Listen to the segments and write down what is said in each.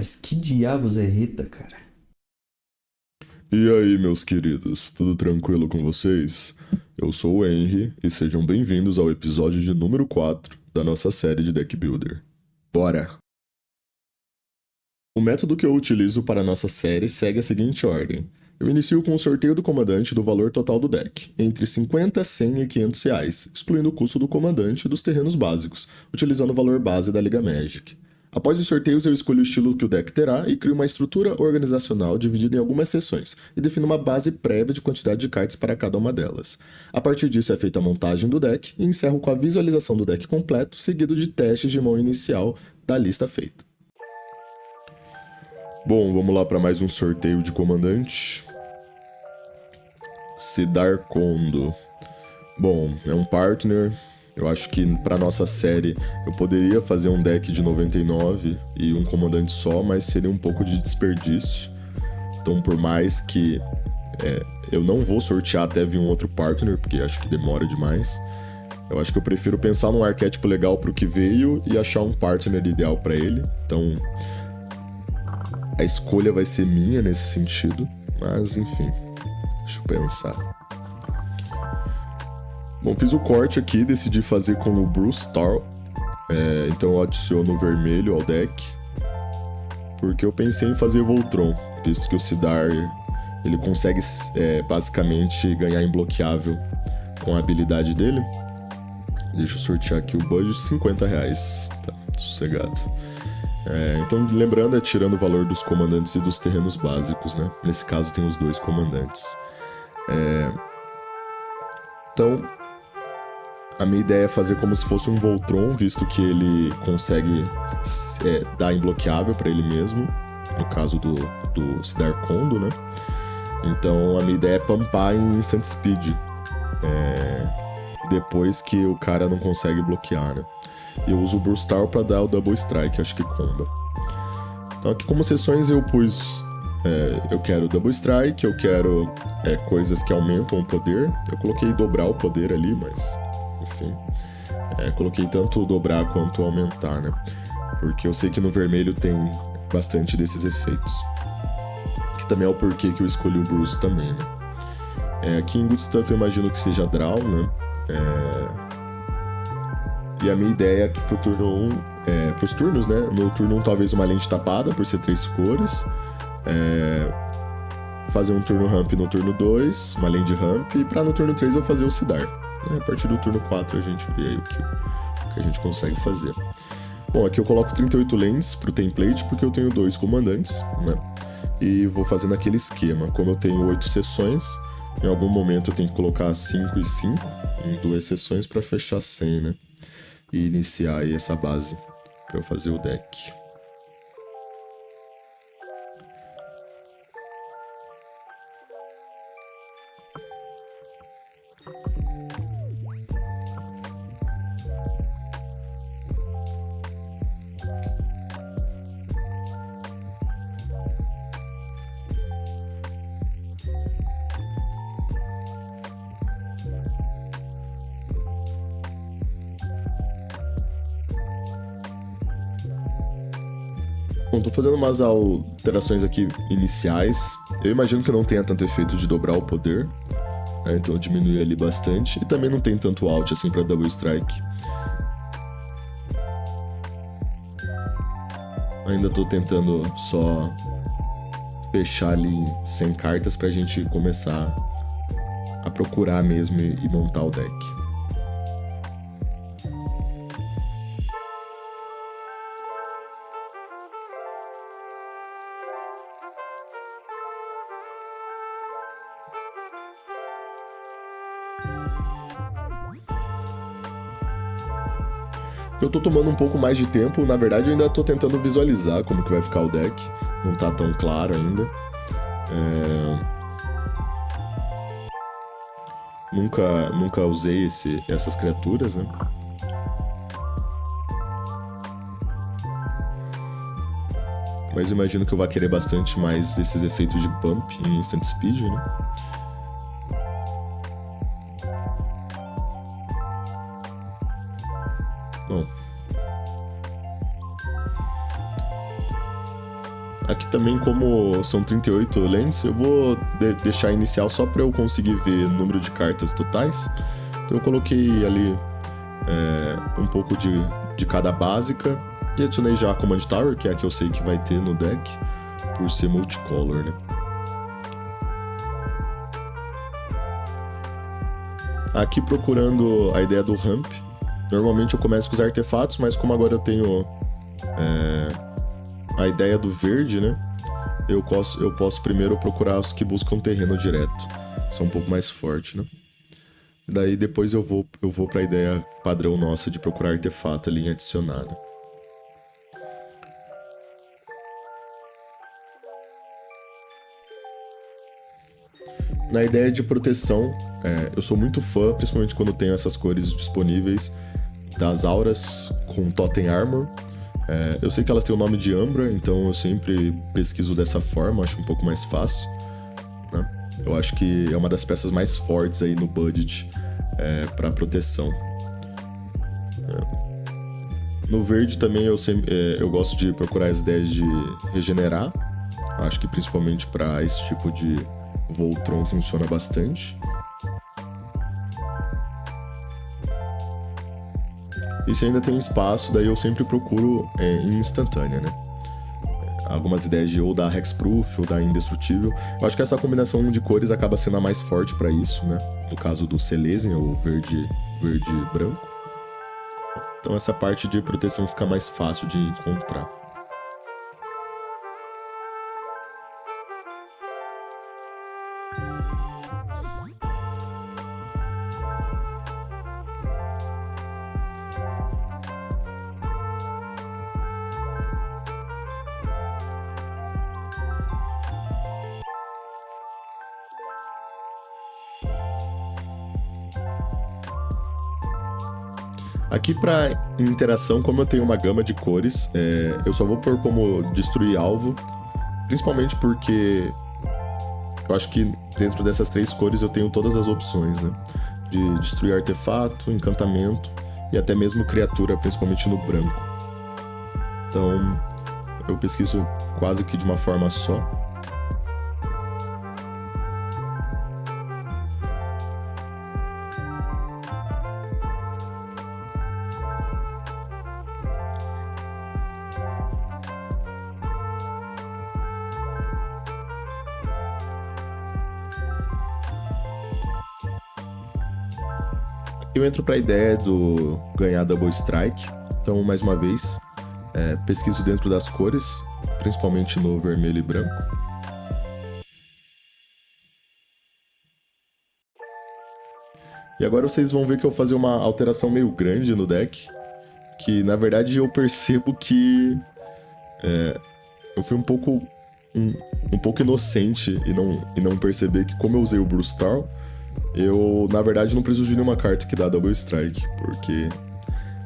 Mas que diabos é Rita, cara? E aí, meus queridos, tudo tranquilo com vocês? Eu sou o Henry e sejam bem-vindos ao episódio de número 4 da nossa série de Deck Builder. Bora! O método que eu utilizo para a nossa série segue a seguinte ordem. Eu inicio com o sorteio do comandante do valor total do deck, entre 50, 100 e 500 reais, excluindo o custo do comandante e dos terrenos básicos, utilizando o valor base da Liga Magic. Após os sorteios, eu escolho o estilo que o deck terá e crio uma estrutura organizacional dividida em algumas seções, e defino uma base prévia de quantidade de cartas para cada uma delas. A partir disso é feita a montagem do deck e encerro com a visualização do deck completo, seguido de testes de mão inicial da lista feita. Bom, vamos lá para mais um sorteio de comandante. Sidar Kondo. Bom, é um partner. Eu acho que para nossa série eu poderia fazer um deck de 99 e um comandante só, mas seria um pouco de desperdício. Então, por mais que eu não vou sortear até vir um outro partner, porque acho que demora demais. Eu acho que eu prefiro pensar num arquétipo legal pro que veio e achar um partner ideal para ele. Então, a escolha vai ser minha nesse sentido, mas enfim, deixa eu pensar. Bom, fiz o corte aqui, decidi fazer com o Bruce Tarl, então eu adiciono o vermelho ao deck, porque eu pensei em fazer Voltron, visto que o Sidar ele consegue basicamente ganhar imbloqueável com a habilidade dele. Deixa eu sortear aqui o budget, 50 reais, tá sossegado. Então, lembrando, tirando o valor dos comandantes e dos terrenos básicos, né? Nesse caso tem os dois comandantes. Então, a minha ideia é fazer como se fosse um Voltron, visto que ele consegue dar imbloqueável para ele mesmo, no caso do Sidar Kondo, né? Então, a minha ideia é pumpar em Instant Speed, depois que o cara não consegue bloquear, né? Eu uso o Bruce Tarl para dar o Double Strike, acho que comba. Então aqui como seções eu pus... eu quero Double Strike, eu quero coisas que aumentam o poder. Eu coloquei dobrar o poder ali, mas... enfim. Coloquei tanto dobrar quanto aumentar, né? Porque eu sei que no vermelho tem bastante desses efeitos. Que também é o porquê que eu escolhi o Bruce também, né? Aqui em Good Stuff eu imagino que seja Draw, né? E a minha ideia é que pro turno 1, pros turnos, né? No turno 1 talvez uma lente tapada, por ser 3 cores. Fazer um turno ramp no turno 2, uma lane de ramp, e pra no turno 3 eu fazer o Sidar. A partir do turno 4 a gente vê aí o que a gente consegue fazer. Bom, aqui eu coloco 38 lanes pro template, porque eu tenho 2 comandantes, né? E vou fazendo aquele esquema. Como eu tenho 8 sessões, em algum momento eu tenho que colocar 5 e 5 em 2 sessões pra fechar 100, né? E iniciar aí essa base para eu fazer o deck. Bom, tô fazendo umas alterações aqui iniciais. Eu imagino que não tenha tanto efeito de dobrar o poder, né? Então eu diminui ali bastante. E também não tem tanto alt assim pra Double Strike. Ainda tô tentando só fechar ali em 100 cartas pra gente começar a procurar mesmo e montar o deck. Eu tô tomando um pouco mais de tempo, na verdade eu ainda tô tentando visualizar como que vai ficar o deck, não tá tão claro ainda. Nunca usei essas criaturas, né? Mas imagino que eu vou querer bastante mais desses efeitos de pump em Instant Speed, né? Bom, Aqui também, como são 38 lentes, eu vou deixar inicial só para eu conseguir ver o número de cartas totais. Então eu coloquei ali um pouco de cada básica e adicionei já a Command Tower, que é a que eu sei que vai ter no deck, por ser multicolor, né? Aqui procurando a ideia do ramp, normalmente eu começo com os artefatos, mas como agora eu tenho a ideia do verde, né? Eu posso primeiro procurar os que buscam terreno direto. São um pouco mais forte, né? Daí depois eu vou para a ideia padrão nossa de procurar artefato ali em adicionar, né? Na ideia de proteção, eu sou muito fã, principalmente quando tenho essas cores disponíveis, das auras com Totem Armor. Eu sei que elas têm o nome de Ambra, então eu sempre pesquiso dessa forma, acho um pouco mais fácil, né? Eu acho que é uma das peças mais fortes aí no budget para proteção. No verde também eu gosto de procurar as ideias de regenerar. Acho que principalmente para esse tipo de Voltron funciona bastante. E se ainda tem um espaço, daí eu sempre procuro em instantânea, né? Algumas ideias de ou da Hexproof ou da Indestrutível. Eu acho que essa combinação de cores acaba sendo a mais forte para isso, né? No caso do Selesnya, ou verde e branco. Então essa parte de proteção fica mais fácil de encontrar. Aqui para interação, como eu tenho uma gama de cores, eu só vou pôr como destruir alvo, principalmente porque eu acho que dentro dessas 3 cores eu tenho todas as opções, né? De destruir artefato, encantamento e até mesmo criatura, principalmente no branco. Então eu pesquiso quase que de uma forma só. Eu entro para a ideia do ganhar Double Strike, então mais uma vez pesquiso dentro das cores, principalmente no vermelho e branco. E agora vocês vão ver que eu vou fazer uma alteração meio grande no deck, que na verdade eu percebo que eu fui um pouco inocente e não perceber que como eu usei o Brustal, eu, na verdade, não preciso de nenhuma carta que dá Double Strike, porque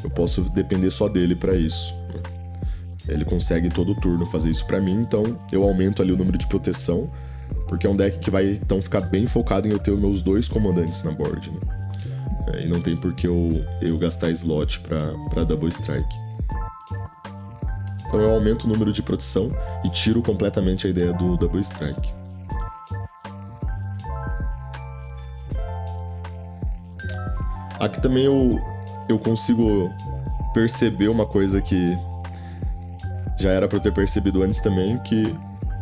eu posso depender só dele pra isso, né? Ele consegue todo turno fazer isso pra mim, então eu aumento ali o número de proteção, porque é um deck que vai então ficar bem focado em eu ter os meus 2 comandantes na board, né? E não tem por que eu gastar slot pra Double Strike. Então eu aumento o número de proteção e tiro completamente a ideia do Double Strike. Aqui também eu consigo perceber uma coisa que já era pra eu ter percebido antes também, que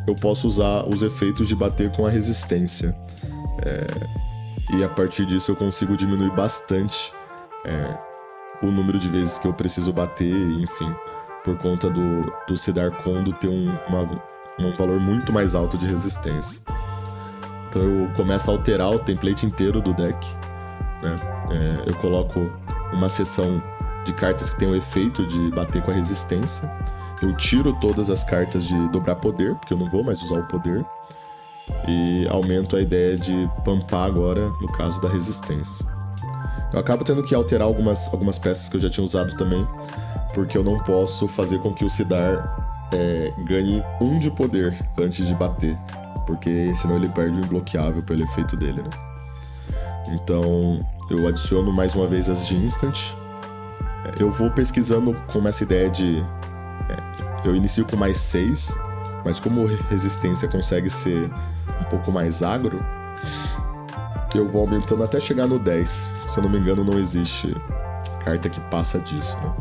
eu posso usar os efeitos de bater com a resistência. E a partir disso eu consigo diminuir bastante o número de vezes que eu preciso bater, enfim, por conta do Sidar Kondo ter um valor muito mais alto de resistência. Então eu começo a alterar o template inteiro do deck, né? Eu coloco uma seção de cartas que tem o efeito de bater com a resistência. Eu tiro todas as cartas de dobrar poder, porque eu não vou mais usar o poder. E aumento a ideia de pampar agora, no caso da resistência. Eu acabo tendo que alterar algumas peças que eu já tinha usado também, porque eu não posso fazer com que o Sidar ganhe 1 de poder antes de bater, porque senão ele perde o imbloqueável pelo efeito dele, né? Então eu adiciono mais uma vez as de Instant. Eu vou pesquisando com essa ideia de... eu inicio com mais 6, Mas como resistência consegue ser um pouco mais agro, eu vou aumentando até chegar no 10. Se eu não me engano, não existe carta que passa disso, né?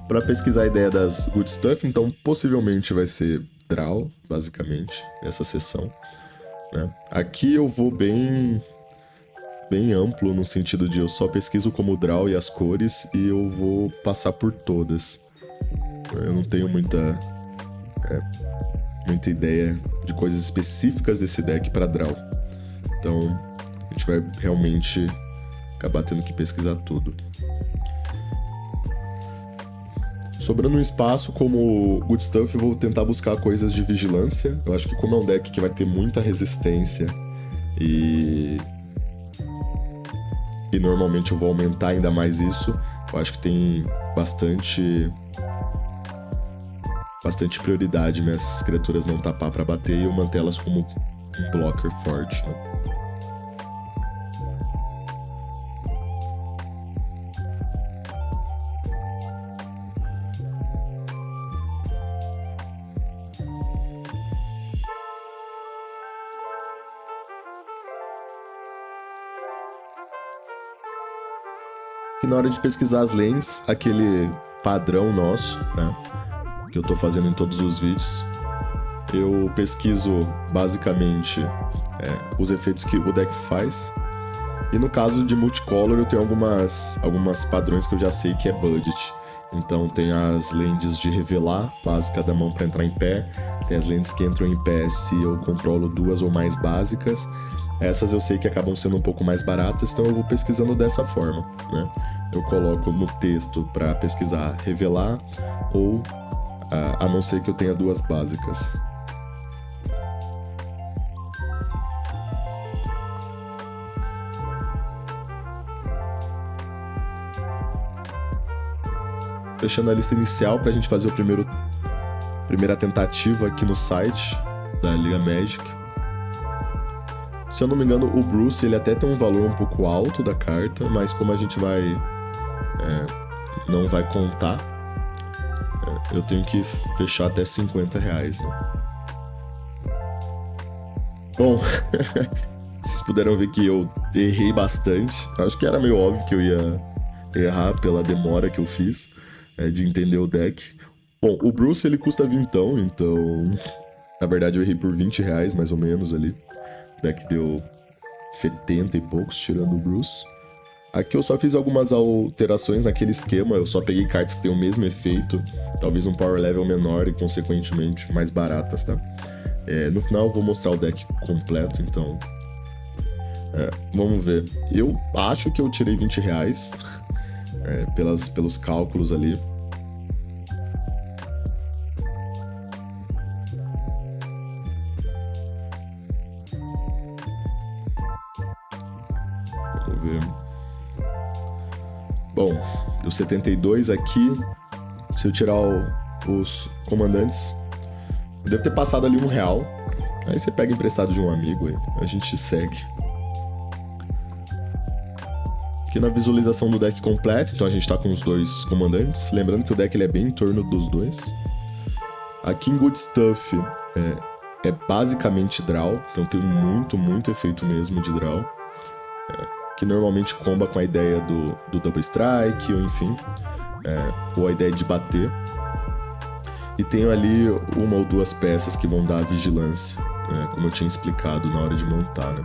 Para pesquisar a ideia das Good Stuff, então possivelmente vai ser Draw, basicamente, essa sessão, né? Aqui eu vou bem amplo, no sentido de eu só pesquiso como Draw e as cores e eu vou passar por todas. Eu não tenho muita ideia de coisas específicas desse deck para Draw. Então a gente vai realmente acabar tendo que pesquisar tudo. Sobrando um espaço como Good Stuff, eu vou tentar buscar coisas de vigilância. Eu acho que como é um deck que vai ter muita resistência e normalmente eu vou aumentar ainda mais isso, eu acho que tem bastante prioridade minhas criaturas não tapar pra bater e eu manter elas como um blocker forte, né? E na hora de pesquisar as lanes, aquele padrão nosso, né, que eu tô fazendo em todos os vídeos, eu pesquiso basicamente os efeitos que o deck faz. E no caso de multicolor, eu tenho algumas padrões que eu já sei que é budget. Então tem as lentes de revelar, básica da mão para entrar em pé. Tem as lentes que entram em pé se eu controlo duas ou mais básicas. Essas eu sei que acabam sendo um pouco mais baratas, então eu vou pesquisando dessa forma, né? Eu coloco no texto para pesquisar revelar ou a não ser que eu tenha duas básicas. Fechando a lista inicial para a gente fazer a primeira tentativa aqui no site da Liga Magic. Se eu não me engano, o Bruce ele até tem um valor um pouco alto da carta, mas como a gente não vai contar, eu tenho que fechar até R$50, né? Bom, vocês puderam ver que eu errei bastante. Acho que era meio óbvio que eu ia errar pela demora que eu fiz de entender o deck. Bom, o Bruce ele custa vintão, então na verdade eu errei por R$20 mais ou menos ali. O deck deu 70 e poucos, tirando o Bruce. Aqui eu só fiz algumas alterações naquele esquema, eu só peguei cartas que têm o mesmo efeito, talvez um power level menor e consequentemente mais baratas, tá? No final eu vou mostrar o deck completo, então vamos ver. Eu acho que eu tirei R$20 pelos cálculos ali. Vamos ver. Bom, deu 72 aqui. Se eu tirar os comandantes, eu devo ter passado ali R$1. Aí você pega emprestado de um amigo aí, a gente segue. Aqui na visualização do deck completo, então a gente tá com os dois comandantes. Lembrando que o deck ele é bem em torno dos dois. Aqui em Good Stuff é basicamente draw, então tem muito efeito mesmo de draw. Que normalmente comba com a ideia do double strike, ou enfim, ou a ideia de bater. E tenho ali uma ou duas peças que vão dar vigilância, como eu tinha explicado na hora de montar, né?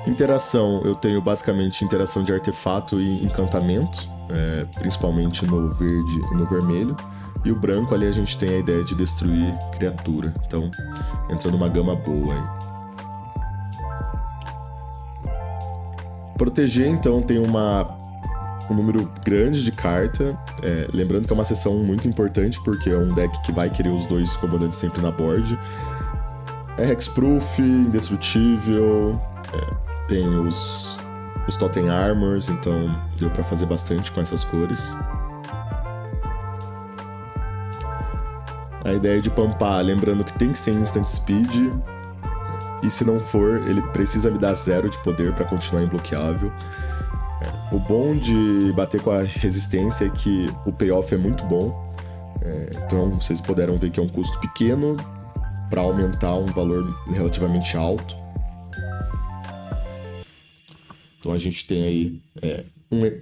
Interação, eu tenho basicamente interação de artefato e encantamento, principalmente no verde e no vermelho. E o branco ali a gente tem a ideia de destruir criatura, então entra numa gama boa aí. Proteger, então, tem um número grande de carta. Lembrando que é uma seção muito importante, porque é um deck que vai querer os dois comandantes sempre na board. É hexproof, indestrutível, tem os Totem Armors, então deu pra fazer bastante com essas cores. A ideia de pampar, lembrando que tem que ser instant speed. E se não for, ele precisa me dar 0 de poder para continuar imbloqueável. O bom de bater com a resistência é que o payoff é muito bom. Então vocês puderam ver que é um custo pequeno para aumentar um valor relativamente alto. Então a gente tem aí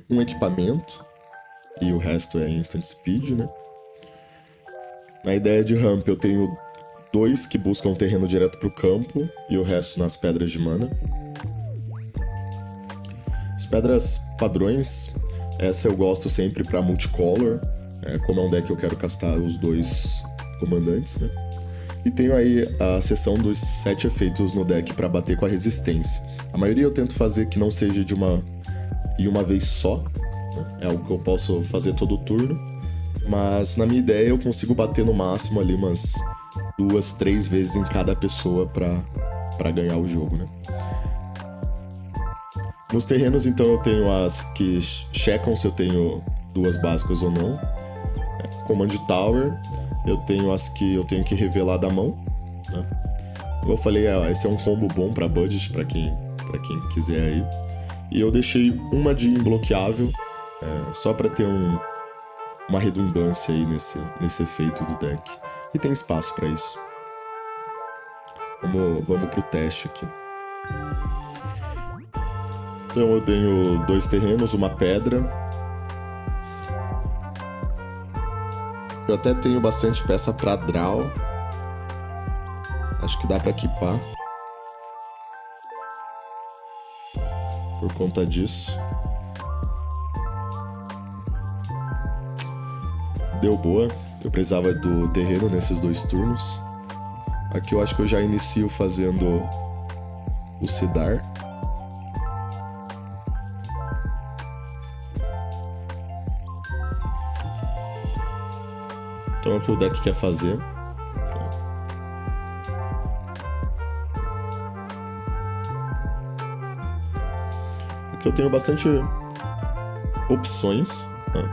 um equipamento e o resto é instant speed, né? Na ideia de ramp eu tenho 2 que buscam um terreno direto para o campo e o resto nas pedras de mana. As pedras padrões, essa eu gosto sempre para multicolor, como é um deck que eu quero castar os 2 comandantes, né? E tenho aí a seção dos 7 efeitos no deck para bater com a resistência. A maioria eu tento fazer que não seja de uma vez só, né? É algo que eu posso fazer todo turno, mas na minha ideia eu consigo bater no máximo ali umas 2, 3 vezes em cada pessoa para ganhar o jogo, né? Nos terrenos, então, eu tenho as que checam se eu tenho 2 básicas ou não. Command Tower, eu tenho as que eu tenho que revelar da mão, né? Como eu falei, esse é um combo bom para budget, para quem quiser aí. E eu deixei uma de imbloqueável, só para ter uma redundância aí nesse efeito do deck. E tem espaço para isso. Vamos pro teste aqui. Então eu tenho 2 terrenos, uma pedra. Eu até tenho bastante peça para draw. Acho que dá para equipar. Por conta disso. Deu boa. Eu precisava do terreno nesses 2 turnos. Aqui eu acho que eu já inicio fazendo o Sidar. Então é o que o deck quer fazer. Aqui eu tenho bastante opções, né?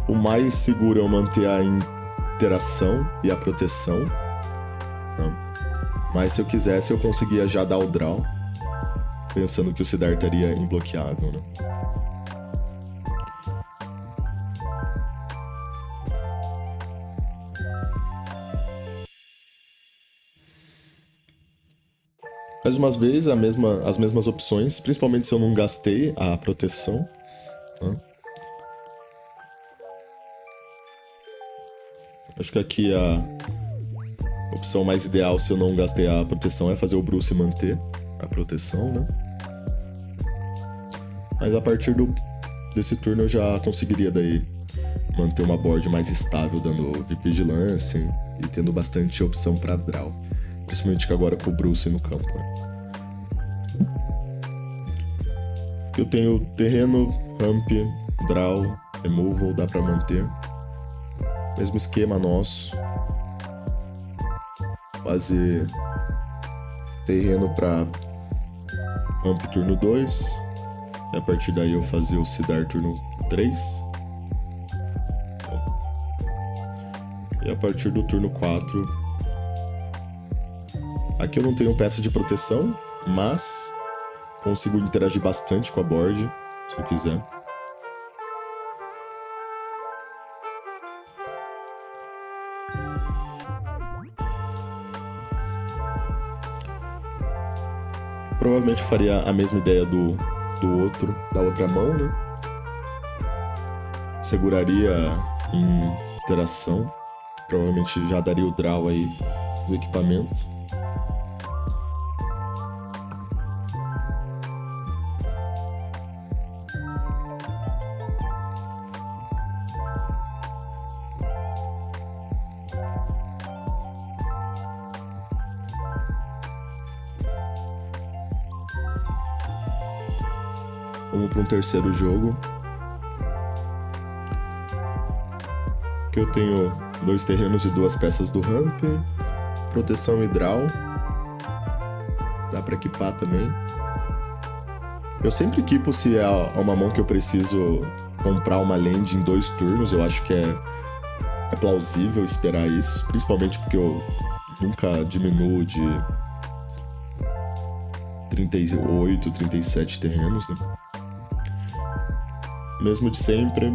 O mais seguro é eu manter a interação e a proteção, né? Mas se eu quisesse eu conseguia já dar o draw, pensando que o Sidar estaria imbloqueável, né? Mais uma vez, as mesmas opções, principalmente se eu não gastei a proteção, né? Acho que aqui a opção mais ideal, se eu não gastei a proteção, é fazer o Bruce manter a proteção, né? Mas a partir desse turno eu já conseguiria daí manter uma board mais estável, dando vigilância e tendo bastante opção para draw. Principalmente que agora com o Bruce no campo, né? Eu tenho terreno, ramp, draw, removal, dá pra manter. Mesmo esquema nosso. Fazer terreno pra ramp turno 2. E a partir daí eu fazer o Sidar turno 3. E a partir do turno 4... Aqui eu não tenho peça de proteção, mas consigo interagir bastante com a board, se eu quiser. Provavelmente eu faria a mesma ideia da outra mão, né? Seguraria em interação. Provavelmente já daria o draw aí do equipamento. Vamos para um terceiro jogo. Aqui eu tenho 2 terrenos e 2 peças do ramp. Proteção e draw. Dá para equipar também. Eu sempre equipo se é uma mão que eu preciso comprar uma land em 2 turnos. Eu acho que é plausível esperar isso, principalmente porque eu nunca diminuo de 38, 37 terrenos, né? Mesmo de sempre,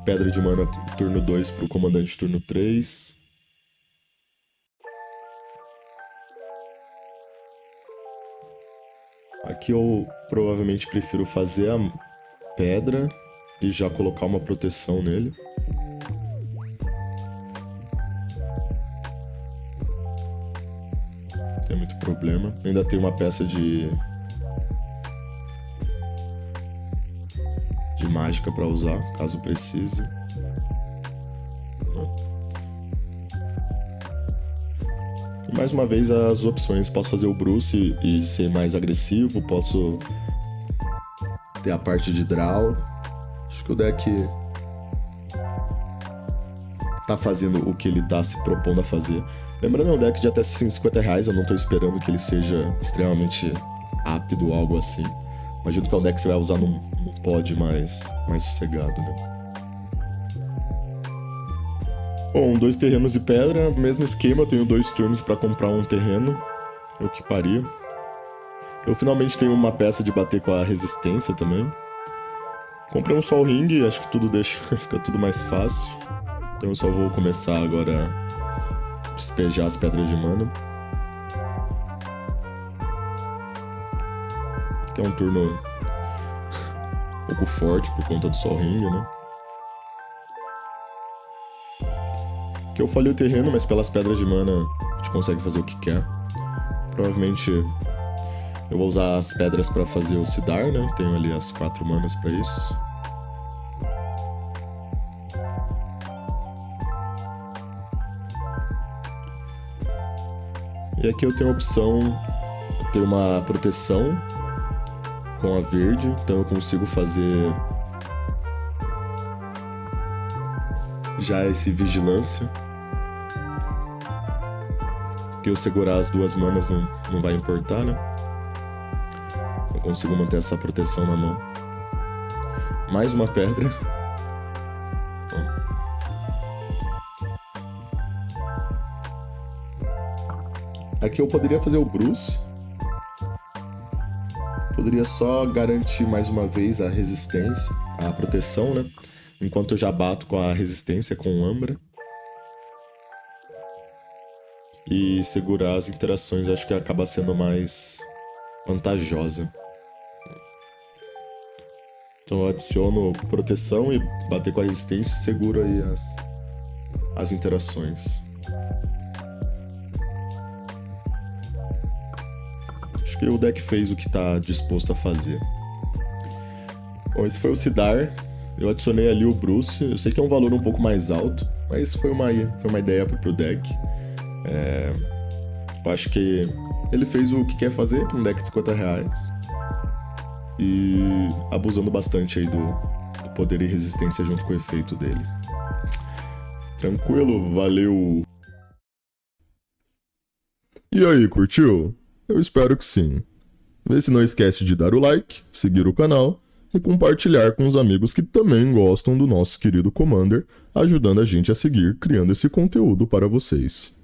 pedra de mana turno 2 pro comandante turno 3. Aqui eu provavelmente prefiro fazer a pedra e já colocar uma proteção nele. Não tem muito problema. Ainda tem uma peça de mágica para usar, caso precise. E mais uma vez as opções. Posso fazer o Bruce e ser mais agressivo. Posso ter a parte de draw. Acho que o deck tá fazendo o que ele tá se propondo a fazer. Lembrando, é um deck de até R$50. Eu não tô esperando que ele seja extremamente rápido ou algo assim. Imagino que é um deck que você vai usar num pod mais sossegado, né? Bom, 2 terrenos e pedra, mesmo esquema, eu tenho 2 turnos pra comprar um terreno. Eu que paria. Eu finalmente tenho uma peça de bater com a resistência também. Comprei um Sol Ring, acho que tudo fica tudo mais fácil. Então eu só vou começar agora a despejar as pedras de mana. Que é um turno um pouco forte por conta do Sol Ring, né? Que eu falhei o terreno, mas pelas pedras de mana a gente consegue fazer o que quer. Provavelmente eu vou usar as pedras pra fazer o Sidar, né? Tenho ali as 4 manas pra isso. E aqui eu tenho a opção de ter uma proteção com a verde, então eu consigo fazer já esse vigilância. Porque eu segurar as 2 manas não vai importar, né? Eu consigo manter essa proteção na mão. Mais uma pedra. Aqui eu poderia fazer o Bruce. Poderia só garantir mais uma vez a resistência, a proteção, né? Enquanto eu já bato com a resistência com o Ambra. E segurar as interações, acho que acaba sendo mais vantajosa. Então eu adiciono proteção e bater com a resistência e seguro aí as interações. Acho que o deck fez o que está disposto a fazer. Bom, esse foi o Sidar. Eu adicionei ali o Bruce. Eu sei que é um valor um pouco mais alto, mas foi uma ideia pro deck. Eu acho que ele fez o que quer fazer para um deck de R$50. E abusando bastante aí do poder e resistência junto com o efeito dele. Tranquilo, valeu! E aí, curtiu? Eu espero que sim. Vê se não esquece de dar o like, seguir o canal e compartilhar com os amigos que também gostam do nosso querido Commander, ajudando a gente a seguir criando esse conteúdo para vocês.